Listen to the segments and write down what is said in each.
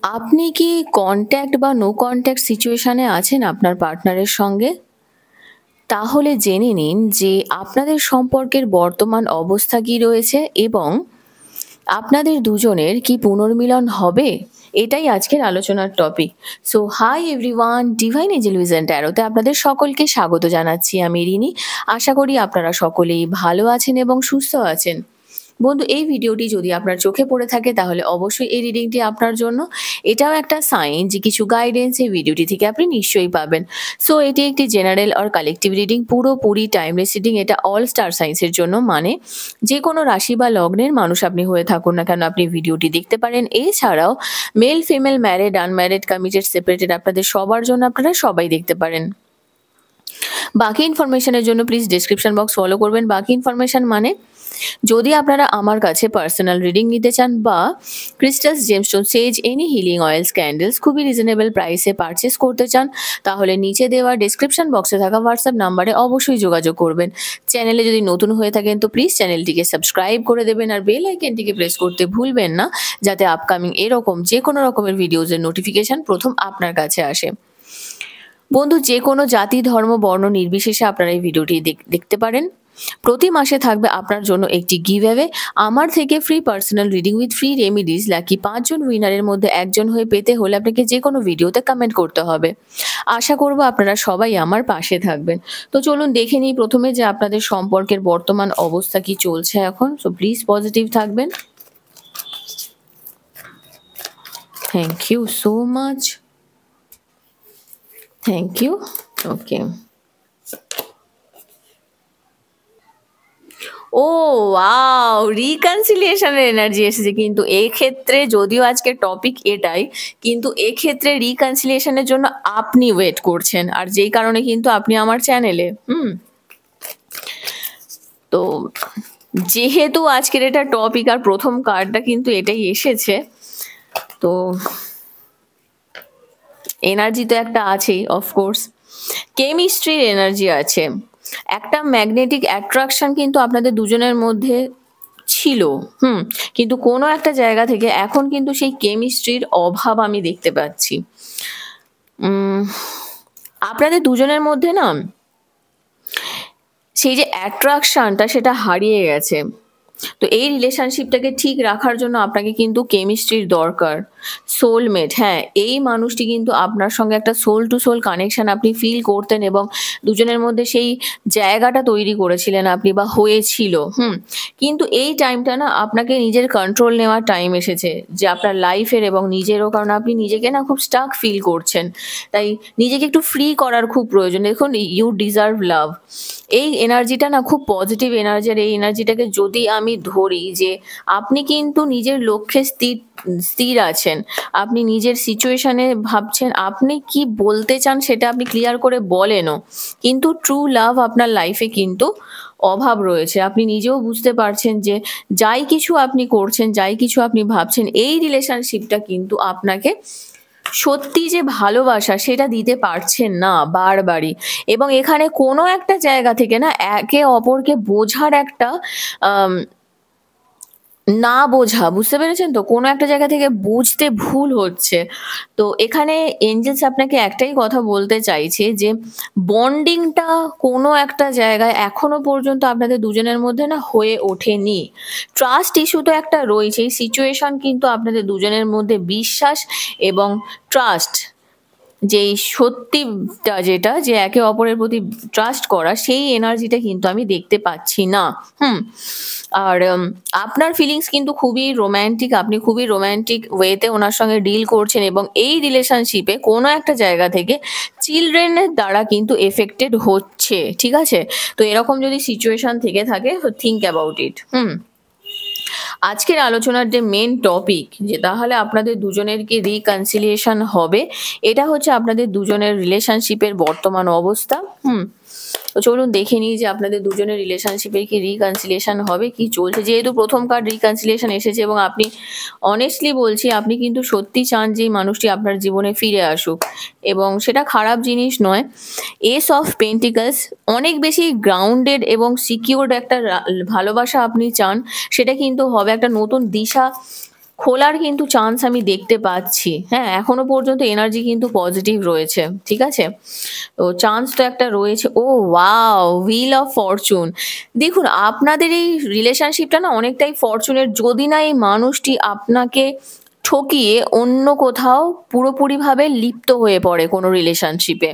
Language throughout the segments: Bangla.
আপনি কি কনট্যাক্ট বা নো কনট্যাক্ট সিচুয়েশনে আছেন আপনার পার্টনারের সঙ্গে? তাহলে জেনে নিন যে আপনাদের সম্পর্কের বর্তমান অবস্থা কি রয়েছে এবং আপনাদের দুজনের কি পুনর্মিলন হবে? এটাই আজকের আলোচনার topic. So hi everyone, divine angel with ট্যারোতে আপনাদের সকলকে স্বাগত জানাচ্ছি। আমি রিনি। আশা করি আপনারা সকলেই ভালো আছেন এবং সুস্থ আছেন। বন্ধু, এই ভিডিওটি যদি আপনার চোখে পড়ে থাকে তাহলে অবশ্যই এই রিডিংটি আপনার জন্য। এটাও একটা সাইন যে কিছু গাইডেন্স এই ভিডিওটি থেকে আপনি নিশ্চয়ই পাবেন। সো এটি একটি জেনারেল আর কালেকটিভ রিডিং, পুরোপুরি টাইমলেস রিডিং। এটা অল স্টার সাইন্সের জন্য, মানে যে কোনো রাশি বা লগ্নের মানুষ আপনি হয়ে থাকুন না কেন আপনি ভিডিওটি দেখতে পারেন। এছাড়াও male, female, married, unmarried, committed, separated আপনাদের সবার জন্য আপনারা সবাই দেখতে পারেন। বাকি ইনফরমেশনের জন্য প্লিজ ডেসক্রিপশন বক্স ফলো করবেন। বাকি ইনফরমেশন মানে যদি আপনারা আমার কাছে পার্সোনাল রিডিং নিতে চান বা ক্রিস্টালস, জেমস্টোন, সেজ, এনি হিলিং অয়েলস, ক্যান্ডেলস খুবই রিজনেবল প্রাইসে পারচেস করতে চান, তাহলে নিচে দেওয়া ডেসক্রিপশন বক্সে থাকা হোয়াটসঅ্যাপ নাম্বারে অবশ্যই যোগাযোগ করবেন। চ্যানেলে যদি নতুন হয়ে থাকেন তো প্লিজ চ্যানেলটিকে সাবস্ক্রাইব করে দেবেন আর বেল আইকনটিকে প্রেস করতে ভুলবেন না, যাতে আপকামিং এরকম যে কোনো রকমের ভিডিওজের নোটিফিকেশন প্রথম আপনার কাছে আসে। বন্ধু, যে কোনো জাতি, ধর্ম, বর্ণ নির্বিশেষে আপনারা এই ভিডিওটি দেখতে পারেন। প্রতি মাসে থাকবে আপনার জন্য একটি গিভঅ্যাওয়ে আমার থেকে free personal reading with free remedies. Lucky 5 জন উইনারের মধ্যে একজন হয়ে পেতে হলে আপনাকে যে কোনো ভিডিওতে কমেন্ট করতে হবে। আশা করব আপনারা সবাই আমার পাশে থাকবেন। তো চলুন দেখে নিই প্রথমে যে আপনাদের সম্পর্কের বর্তমান অবস্থা কি চলছে এখন। সো প্লিজ পজিটিভ থাকবেন। Thank you so much. Thank you. Okay. Oh wow! রিকনসিলিয়েশনের এনার্জি এসেছে কিন্তু এক্ষেত্রে, যদিও আজকের টপিক এটাই, কিন্তু এক্ষেত্রে রিকনসিলিয়েশনের জন্য আপনি ওয়েট করছেন। আর যেই কারণে কিন্তু আপনি আমার চ্যানেলে। তো যেহেতু আজকের এটা টপিক আর প্রথম কার্ডটা কিন্তু এটাই এসেছে, তো এনার্জি তো একটা আছেই অফকোর্স। কেমিস্ট্রির এনার্জি আছে। একটা ম্যাগনেটিক অ্যাট্রাকশন কিন্তু আপনাদের দুজনের মধ্যে ছিল। কিন্তু কোনো একটা জায়গা থেকে এখন কিন্তু সেই কেমিস্ট্রির অভাব আমি দেখতে পাচ্ছি। আপনাদের দুজনের মধ্যে না সেই যে অ্যাট্রাকশনটা সেটা হারিয়ে গেছে। তো এই রিলেশনশিপটাকে ঠিক রাখার জন্য আপনাকে কিন্তু কেমিস্ট্রির দরকার। সোলমেট, হ্যাঁ, এই মানুষটি কিন্তু আপনার সঙ্গে একটা সোল টু সোল কানেকশন আপনি ফিল করতেন এবং দুজনের মধ্যে সেই জায়গাটা তৈরি করেছিলেন আপনি বা হয়েছিল। কিন্তু এই টাইমটা না আপনাকে নিজের কন্ট্রোল নেওয়ার টাইম এসেছে, যে আপনার লাইফের এবং নিজেরও, কারণ আপনি নিজেকে না খুব স্টাক ফিল করছেন। তাই নিজেকে একটু ফ্রি করার খুব প্রয়োজন। দেখুন, ইউ ডিজার্ভ লাভ, এই এনার্জিটা না খুব পজিটিভ এনার্জি। আর এই এনার্জিটাকে যদি আমি ধরি যে আপনি কিন্তু নিজের লক্ষ্যে স্থির আছেন, আপনি নিজের সিচুয়েশনে ভাবছেন, আপনি কি বলতে চান সেটা আপনি ক্লিয়ার করে বলেনও, কিন্তু ট্রু লাভ আপনার লাইফে কিন্তু অভাব রয়েছে। আপনি নিজেও বুঝতে পারছেন যে যাই কিছু আপনি করছেন, যাই কিছু আপনি ভাবছেন, এই রিলেশনশিপটা কিন্তু আপনাকে সত্যি যে ভালোবাসা সেটা দিতে পারছেন না বারবারই। এবং এখানে কোনো একটা জায়গা থেকে না একে অপরকে বোঝার একটা আম না বোঝা, বুঝতে পেরেছেন তো? কোনো একটা জায়গা থেকে বুঝতে ভুল হচ্ছে। তো এখানে এঞ্জেলস আপনাকে একটাই কথা বলতে চাইছে যে বন্ডিংটা কোনো একটা জায়গায় এখনো পর্যন্ত আপনাদের দুজনের মধ্যে না হয়ে ওঠেনি। ট্রাস্ট ইস্যু তো একটা রয়েছেই। সিচুয়েশন কিন্তু আপনাদের দুজনের মধ্যে বিশ্বাস এবং ট্রাস্ট, যেই সত্যিটা যেটা, যে একে অপরের প্রতি ট্রাস্ট করা, সেই এনার্জিটা কিন্তু আমি দেখতে পাচ্ছি না। আর আপনার ফিলিংস কিন্তু খুবই রোম্যান্টিক। আপনি খুবই রোম্যান্টিক ওয়েতে ওনার সঙ্গে ডিল করছেন এবং এই রিলেশনশিপে কোনো একটা জায়গা থেকে চিলড্রেনের দ্বারা কিন্তু এফেক্টেড হচ্ছে। ঠিক আছে? তো এরকম যদি সিচুয়েশন থেকে থাকে, থিঙ্ক অ্যাবাউট ইট। আজকের আলোচনার যে মেন টপিক, যে তাহলে আপনাদের দুজনের কি রিকনসিলিয়েশন হবে, এটা হচ্ছে আপনাদের দুজনের রিলেশনশিপের বর্তমান অবস্থা। তো চলুন দেখে নিই যে আপনাদের দুজনের রিলেশনশিপের কি রিকনসিলিয়েশন হবে, কি চলছে। যেহেতু প্রথম কার্ড রিকনসিলিয়েশন এসেছে এবং আপনি, অনেস্টলি বলছি, আপনি কিন্তু সত্যি চান যে এই মানুষটি আপনার জীবনে ফিরে আসুক, এবং সেটা খারাপ জিনিস নয়। এস অফ পেন্টিকলস, অনেক বেশি গ্রাউন্ডেড এবং সিকিউরড একটা ভালোবাসা আপনি চান। সেটা কিন্তু হবে একটা নতুন দিশা খোলার কিন্তু চান্স আমি দেখতে পাচ্ছি। হ্যাঁ, এখনো পর্যন্ত এনার্জি কিন্তু পজিটিভ রয়েছে। ঠিক আছে? তো চান্স তো একটা রয়েছে। ও ওয়াও! Wheel of Fortune. দেখুন আপনাদের এই রিলেশনশিপটা না অনেকটাই ফরচুনের, যদি না এই মানুষটি আপনাকে ঠকিয়ে অন্য কোথাও পুরোপুরিভাবে লিপ্ত হয়ে পড়ে কোনো রিলেশনশিপে।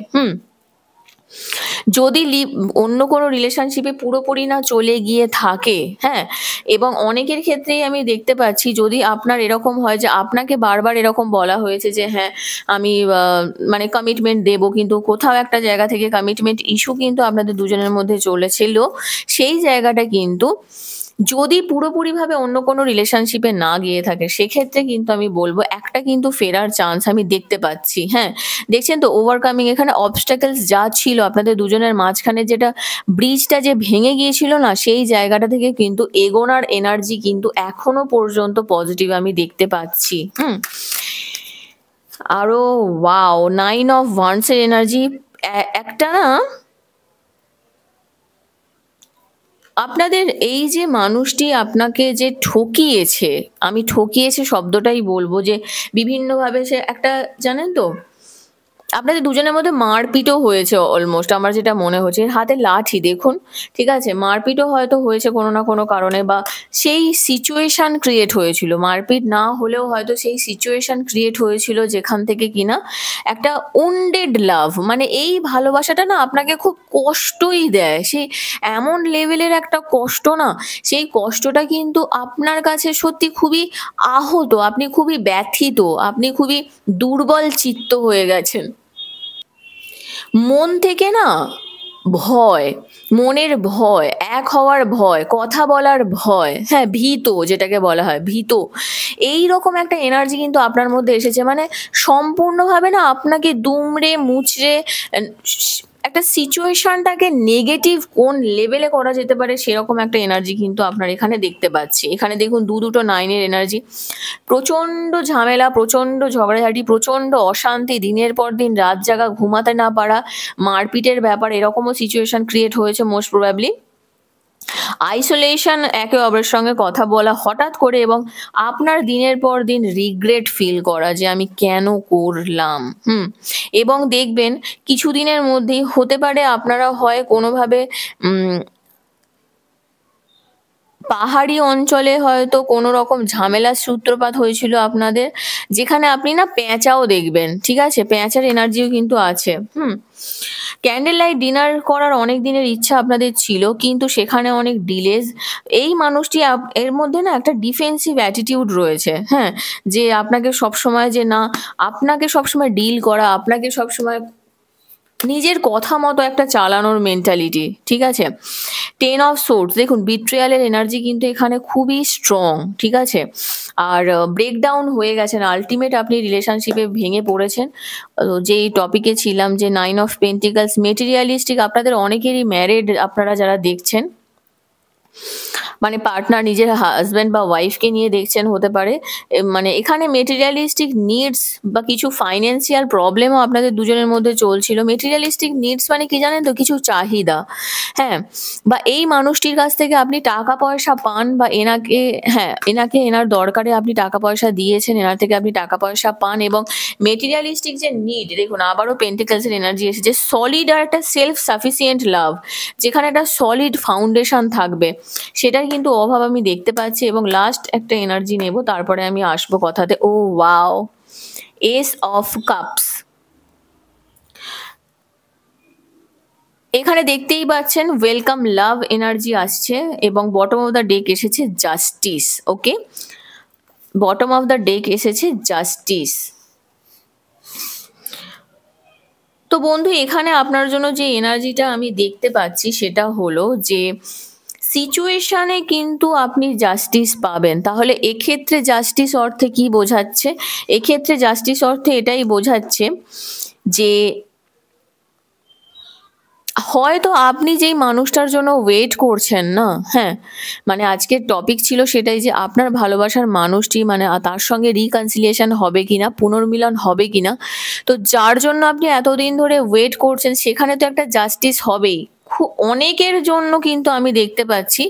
যদি অন্য কোনো রিলেশনশিপে পুরোপুরি না চলে গিয়ে থাকে, হ্যাঁ? এবং অনেকের ক্ষেত্রেই আমি দেখতে পাচ্ছি, যদি আপনার এরকম হয় যে আপনাকে বারবার এরকম বলা হয়েছে যে হ্যাঁ, আমি মানে কমিটমেন্ট দেবো, কিন্তু কোথাও একটা জায়গা থেকে কমিটমেন্ট ইস্যু কিন্তু আপনাদের দুজনের মধ্যে চলেছিল। সেই জায়গাটা কিন্তু যদি পুরোপুরিভাবে অন্য কোনো রিলেশনশিপে না গিয়ে থাকে, সেক্ষেত্রে কিন্তু আমি বলব একটা কিন্তু ফেরার চান্স আমি দেখতে পাচ্ছি। হ্যাঁ? দেখছেন তো ওভারকামিং, এখানে অবস্ট্যাকলস যা ছিল আপনাদের দুজনের মাঝখানে, যেটা ব্রিজটা যে ভেঙে গিয়েছিল না, সেই জায়গাটা থেকে কিন্তু এগোনার এনার্জি কিন্তু এখনো পর্যন্ত পজিটিভ আমি দেখতে পাচ্ছি। আরো ওয়াও! 9 অফ ওয়ান্ডস এর এনার্জি। একটা না আপনাদের এই যে মানুষটি আপনাকে যে ঠকিয়েছে, আমি ঠকিয়েছে শব্দটাই বলবো, যে বিভিন্নভাবে সে একটা, জানেন তো, আপনাদের দুজনের মধ্যে মারপিটও হয়েছে অলমোস্ট, আমার যেটা মনে হচ্ছে। এর হাতে লাঠি দেখুন, ঠিক আছে? মারপিটও হয়তো হয়েছে কোনো না কোনো কারণে, বা সেই সিচুয়েশন ক্রিয়েট হয়েছিল। মারপিট না হলেও হয়তো সেই সিচুয়েশন ক্রিয়েট হয়েছিল যেখান থেকে কিনা একটা উন্ডেড লাভ, মানে এই ভালোবাসাটা না আপনাকে খুব কষ্টই দেয়। সেই এমন লেভেলের একটা কষ্ট না, সেই কষ্টটা কিন্তু আপনার কাছে সত্যি খুবই আহত, আপনি খুবই ব্যথিত, আপনি খুবই দুর্বল চিত্ত হয়ে গেছেন। মন থেকে না ভয়, মনের ভয়, এক হওয়ার ভয়, কথা বলার ভয়, হ্যাঁ, ভীত, যেটাকে বলা হয় ভীত, এইরকম একটা এনার্জি কিন্তু আপনার মধ্যে এসেছে। মানে সম্পূর্ণভাবে না আপনাকে দুমড়ে মুচড়ে একটা সিচুয়েশনটাকে নেগেটিভ কোন লেভেলে করা যেতে পারে সেরকম একটা এনার্জি কিন্তু আপনার এখানে দেখতে পাচ্ছি। এখানে দেখুন দুটো 9 এর এনার্জি। প্রচণ্ড ঝামেলা, প্রচণ্ড ঝগড়াঝাটি, প্রচণ্ড অশান্তি, দিনের পর দিন রাত জাগা, ঘুমাতে না পারা, মারপিটের ব্যাপার, এরকমও সিচুয়েশন ক্রিয়েট হয়েছে মোস্ট প্রবাবলি। আইসোলেশন, একে অপরের সঙ্গে কথা বলা হঠাৎ করে, এবং আপনার দিনের পর দিন রিগ্রেট ফিল করা যে আমি কেন করলাম। এবং দেখবেন কিছুদিনের মধ্যেই হতে পারে আপনারা হয় কোনোভাবে পাহাড়ি অঞ্চলে হয়তো কোনো রকম ঝামেলার সূত্রপাত হয়েছিল আপনাদের, যেখানে আপনি না পেঁচাও দেখবেন। ঠিক আছে? পেঁচার এনার্জিও কিন্তু আছে। ক্যান্ডেল লাইট ডিনার করার অনেক দিনের ইচ্ছা আপনাদের ছিল, কিন্তু সেখানে অনেক ডিলেজ। এই মানুষটি এর মধ্যে না একটা ডিফেন্সিভ অ্যাটিটিউড রয়েছে, হ্যাঁ? যে আপনাকে সবসময়, যে না, আপনাকে সবসময় ডিল করা, আপনাকে সবসময় নিজের কথা মতো একটা চালানোর মেন্টালিটি। ঠিক আছে? 10 অফ সোর্ডস, দেখুন বিট্রিয়ালের এনার্জি কিন্তু এখানে খুবই স্ট্রং। ঠিক আছে? আর ব্রেকডাউন হয়ে গেছেন, আল্টিমেট আপনি রিলেশনশিপে ভেঙে পড়েছেন। যেই টপিকে ছিলাম, যে 9 অফ পেন্টিকলস, মেটেরিয়ালিস্টিক, আপনাদের অনেকেরই ম্যারিড, আপনারা যারা দেখছেন, মানে পার্টনার নিজের হাজব্যান্ড বা ওয়াইফকে নিয়ে দেখছেন, হতে পারে। মানে এখানে মেটেরিয়ালিস্টিক নিডস বা কিছু ফাইন্যান্সিয়াল প্রবলেমও আপনাদের দুজনের মধ্যে চলছিল। মেটেরিয়ালিস্টিক নিডস মানে কি জানেন তো? কিছু চাহিদা, হ্যাঁ, বা এই মানুষটির কাছ থেকে আপনি টাকা পয়সা পান, বা এনাকে, হ্যাঁ, এনার দরকারে আপনি টাকা পয়সা দিয়েছেন, এনার থেকে আপনি টাকা পয়সা পান। এবং মেটেরিয়ালিস্টিক যে নিড, দেখুন আবারও পেন্টিকলসের এনার্জি এসেছে। সলিড আর একটা সেলফ সাফিসিয়েন্ট লাভ, যেখানে একটা সলিড ফাউন্ডেশন থাকবে, সেটার কিন্তু অভাব আমি দেখতে পাচ্ছি। এবং লাস্ট একটা এনার্জি নেব, তারপরে আমি আসবো কথাতে। ও ওয়াও! S of cups. এখানে দেখতেই পাচ্ছেন ওয়েলকাম লাভ এনার্জি আসছে, এবং বটম অফ দ্য ডেক এসেছে justice. Okay, bottom of the deck এসেছে জাস্টিস। তো বন্ধু, এখানে আপনার জন্য যে এনার্জিটা আমি দেখতে পাচ্ছি সেটা হলো যে সিচুয়েশনে কিন্তু আপনি জাস্টিস পাবেন। তাহলে এক্ষেত্রে জাস্টিস অর্থে কি বোঝাচ্ছে? এক্ষেত্রে জাস্টিস অর্থে এটাই বোঝাচ্ছে যে হয়তো আপনি যেই মানুষটার জন্য ওয়েট করছেন না, হ্যাঁ, মানে আজকের টপিক ছিল সেটাই, যে আপনার ভালোবাসার মানুষটি, মানে তার সঙ্গে রিকনসিলিয়েশন হবে কিনা, পুনর্মিলন হবে কিনা। তো যার জন্য আপনি এতদিন ধরে ওয়েট করছেন, সেখানে তো একটা জাস্টিস হবেই। অনেকের জন্য কিন্তু আমি দেখতে পাচ্ছি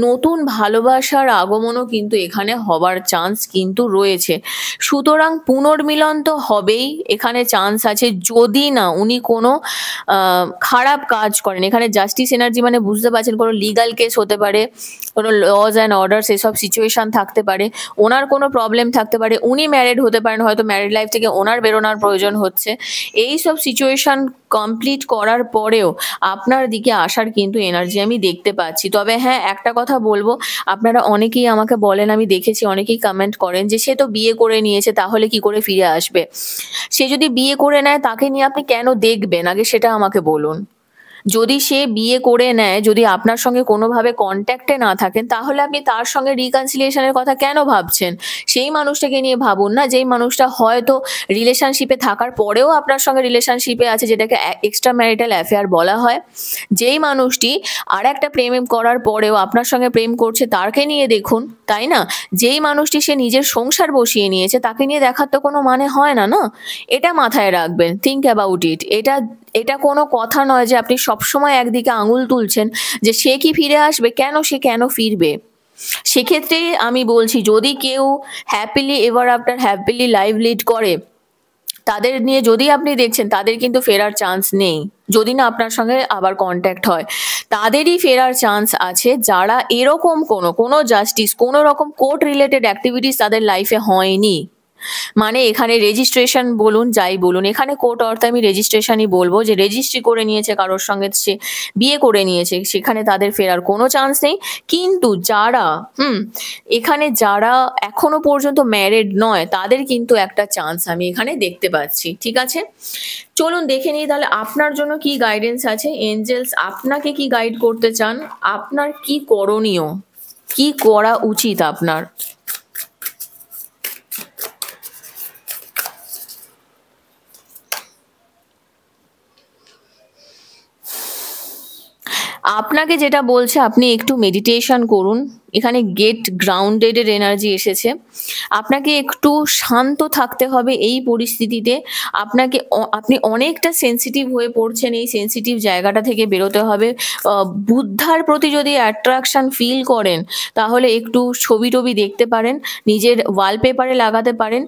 নতুন ভালোবাসার আগমনও কিন্তু এখানে হবার চান্স কিন্তু রয়েছে। সুতরাং পুনর্মিলন তো হবেই, এখানে চান্স আছে যদি না উনি কোনো খারাপ কাজ করেন। এখানে জাস্টিস এনার্জি মানে বুঝতে পারছেন কোনো লিগাল কেস হতে পারে, কোনো লজ অ্যান্ড অর্ডার্স এসব সিচুয়েশন থাকতে পারে, ওনার কোনো প্রবলেম থাকতে পারে, উনি ম্যারিড হতে পারেন, হয়তো ম্যারিড লাইফ থেকে ওনার বেরোনোর প্রয়োজন হচ্ছে। এই সব সিচুয়েশন কমপ্লিট করার পরেও আপনার দিকে আসার কিন্তু এনার্জি আমি দেখতে পাচ্ছি। তবে হ্যাঁ, একটা কথা বলবো, আপনারা অনেকেই আমাকে বলেন, আমি দেখেছি অনেকেই কমেন্ট করেন যে সে তো বিয়ে করে নিয়েছে, তাহলে কি করে ফিরে আসবে? সে যদি বিয়ে করে নেয় তাকে নিয়ে আপনি কেন দেখবেন, আগে সেটা আমাকে বলুন। যদি সে বিয়ে করে নেয়, যদি আপনার সঙ্গে কোনোভাবে কন্ট্যাক্টে না থাকেন, তাহলে আপনি তার সঙ্গে রিকনসিলিয়েশনের কথা কেন ভাবছেন? সেই মানুষটাকে নিয়ে ভাবুন না, যেই মানুষটা হয়তো রিলেশনশিপে থাকার পরেও আপনার সঙ্গে রিলেশনশিপে আছে, যেটাকে এক্সট্রা ম্যারিটাল অ্যাফেয়ার বলা হয়। যেই মানুষটি আর একটা প্রেম করার পরেও আপনার সঙ্গে প্রেম করছে, তাকে নিয়ে দেখুন, তাই না? যেই মানুষটি সে নিজের সংসার বসিয়ে নিয়েছে, তাকে নিয়ে দেখার তো কোনো মানে হয় না, না? এটা মাথায় রাখবেন, থিঙ্ক অ্যাবাউট ইট। এটা কোনো কথা নয় যে আপনি সবসময় একদিকে আঙুল তুলছেন যে সে কি ফিরে আসবে, সে কেন ফিরবে। সেক্ষেত্রে আমি বলছি, যদি কেউ happily ever after happily life lead করে, তাদের নিয়ে যদি আপনি দেখছেন, তাদের কিন্তু ফেরার চান্স নেই। যদি না আপনার সঙ্গে আবার কন্ট্যাক্ট হয়, তাদেরই ফেরার চান্স আছে যারা এরকম কোনো জাস্টিস, কোনো রকম কোর্ট রিলেটেড অ্যাক্টিভিটিস তাদের লাইফে হয়নি। মানে এখানে রেজিস্ট্রেশন বলুন, যাই বলুন, এখানে কোর্ট অর্থে আমি রেজিস্ট্রেশনই বলবো, যে রেজিস্ট্রি করে নিয়েছে কারোর সঙ্গে, সে বিয়ে করে নিয়েছে, সেখানে তাদের ফেরার কোনো চান্স নেই। কিন্তু যারা এখানে যারা এখনো পর্যন্ত ম্যারিড নয়, তাদের কিন্তু একটা চান্স আমি এখানে দেখতে পাচ্ছি। ঠিক আছে, চলুন দেখে নিই তাহলে আপনার জন্য কি গাইডেন্স আছে। এঞ্জেলস আপনাকে কি গাইড করতে চান, আপনার কি করণীয়, কি করা উচিত আপনার। আপনাকে যেটা বলছে, আপনি একটু মেডিটেশন করুন। এখানে গেট গ্রাউন্ডেডের এনার্জি এসেছে। আপনাকে একটু শান্ত থাকতে হবে এই পরিস্থিতিতে। আপনি অনেকটা সেন্সিটিভ হয়ে পড়ছেন, এই সেন্সিটিভ জায়গাটা থেকে বেরোতে হবে। বুদ্ধার প্রতি যদি অ্যাট্রাকশন ফিল করেন, তাহলে একটু ছবি টবি দেখতে পারেন, নিজের ওয়ালপেপারে লাগাতে পারেন,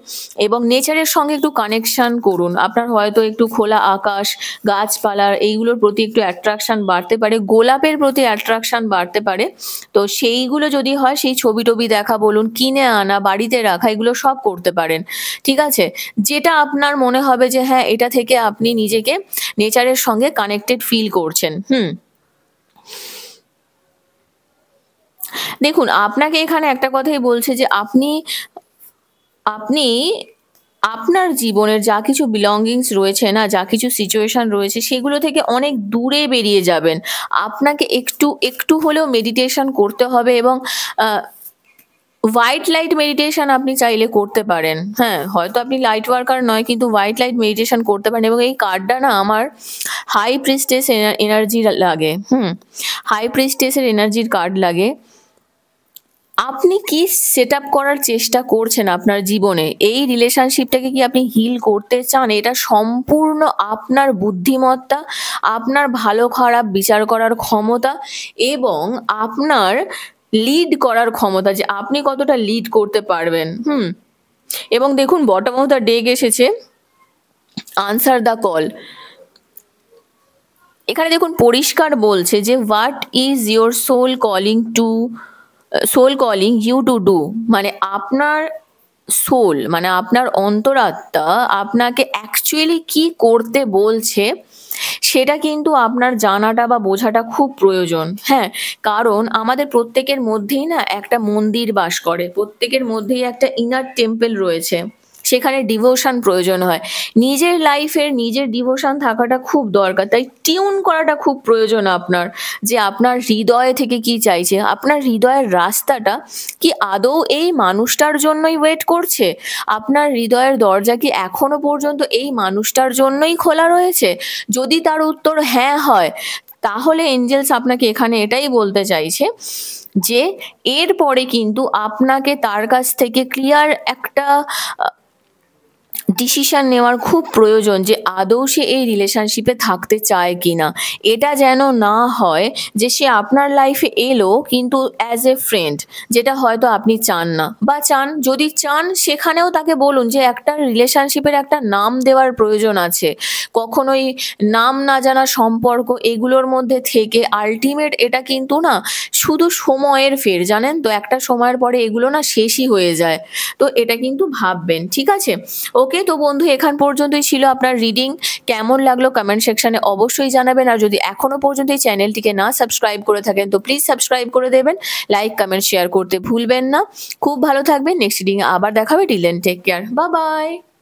এবং নেচারের সঙ্গে একটু কানেকশন করুন। আপনার হয়তো একটু খোলা আকাশ, গাছপালার এইগুলোর প্রতি একটু অ্যাট্রাকশন বাড়তে পারে, গোলাপের প্রতি অ্যাট্রাকশন বাড়তে পারে। তো সেইগুলো যদি হয়, সেই ছবি টবি দেখা বলুন, কিনে আনা, বাড়িতে রাখা, এগুলো সব করতে পারেন। ঠিক আছে, যেটা আপনার মনে হবে যে হ্যাঁ, এটা থেকে আপনি নিজেকে নেচারের সঙ্গে কানেক্টেড ফিল করছেন। দেখুন, আপনাকে এখানে একটা কথাই বলছে যে আপনি আপনি আপনার জীবনের যা কিছু বিলঙ্গিংস রয়েছে না, যা কিছু সিচুয়েশন রয়েছে, সেগুলো থেকে অনেক দূরে বেরিয়ে যাবেন। আপনাকে একটু একটু হলেও মেডিটেশন করতে হবে, এবং হোয়াইট লাইট মেডিটেশন আপনি চাইলে করতে পারেন। হ্যাঁ, হয়তো আপনি লাইট ওয়ার্কার নয়, কিন্তু হোয়াইট লাইট মেডিটেশন করতে পারেন। এবং এই কার্ডটা না আমার হাই প্রিস্টেস এনার্জি লাগে। হাই প্রিস্টেসের এনার্জির কার্ড লাগে। আপনি কি সেট আপ করার চেষ্টা করছেন আপনার জীবনে, এই রিলেশনশিপটাকে কি আপনি হিল করতে চান? এটা সম্পূর্ণ আপনার বুদ্ধিমত্তা, আপনার ভালো খারাপ বিচার করার ক্ষমতা, এবং আপনার লিড করার ক্ষমতা, যে আপনি কতটা লিড করতে পারবেন। এবং দেখুন, বটম অফ দ্য ডেক এসেছে আনসার দ্য কল। এখানে দেখুন পরিষ্কার বলছে যে what is your soul calling you to do, মানে আপনার সোল, মানে আপনার অন্তরাত্মা আপনাকে অ্যাকচুয়ালি কি করতে বলছে, সেটা কিন্তু আপনার জানাটা বা বোঝাটা খুব প্রয়োজন। হ্যাঁ, কারণ আমাদের প্রত্যেকের মধ্যেই না একটা মন্দির বাস করে, প্রত্যেকের মধ্যেই একটা ইনার টেম্পল রয়েছে, সেখানে ডিভোশন প্রয়োজন হয়। নিজের লাইফের নিজের ডিভোশন থাকাটা খুব দরকার, তাই টিউন করাটা খুব প্রয়োজন আপনার, যে আপনার হৃদয় থেকে কি চাইছে, আপনার হৃদয়ের রাস্তাটা কি আদৌ এই মানুষটার জন্যই ওয়েট করছে, আপনার হৃদয়ের দরজা কি এখনো পর্যন্ত এই মানুষটার জন্যই খোলা রয়েছে। যদি তার উত্তর হ্যাঁ হয়, তাহলে এঞ্জেলস আপনাকে এখানে এটাই বলতে চাইছে যে এরপরে কিন্তু আপনাকে তার কাছ থেকে ক্লিয়ার একটা ডিসিশন নেওয়ার খুব প্রয়োজন যে আদৌ সে এই রিলেশনশিপে থাকতে চায় কিনা। এটা যেন না হয় যে সে আপনার লাইফে এলো কিন্তু অ্যাজ এ ফ্রেন্ড, যেটা হয়তো আপনি চান না, বা চান, যদি চান সেখানেও তাকে বলুন যে একটা রিলেশনশিপের একটা নাম দেওয়ার প্রয়োজন আছে। কখনোই নাম না জানা সম্পর্ক এগুলোর মধ্যে থেকে আল্টিমেট এটা কিন্তু না শুধু সময়ের ফের, জানেন তো, একটা সময়ের পরে এগুলো না শেষই হয়ে যায়। তো এটা কিন্তু ভাববেন, ঠিক আছে? ওকে, তো বন্ধু এখান পর্যন্তই ছিল আপনার রিডিং। কেমন লাগলো কমেন্ট সেকশনে অবশ্যই জানাবেন। আর যদি এখনো পর্যন্ত এই চ্যানেলটিকে না সাবস্ক্রাইব করে থাকেন তো প্লিজ সাবস্ক্রাইব করে দেবেন। লাইক কমেন্ট শেয়ার করতে ভুলবেন না। খুব ভালো থাকবেন। নেক্সট রিডিং আবার দেখাবে। Till then take care, bye by.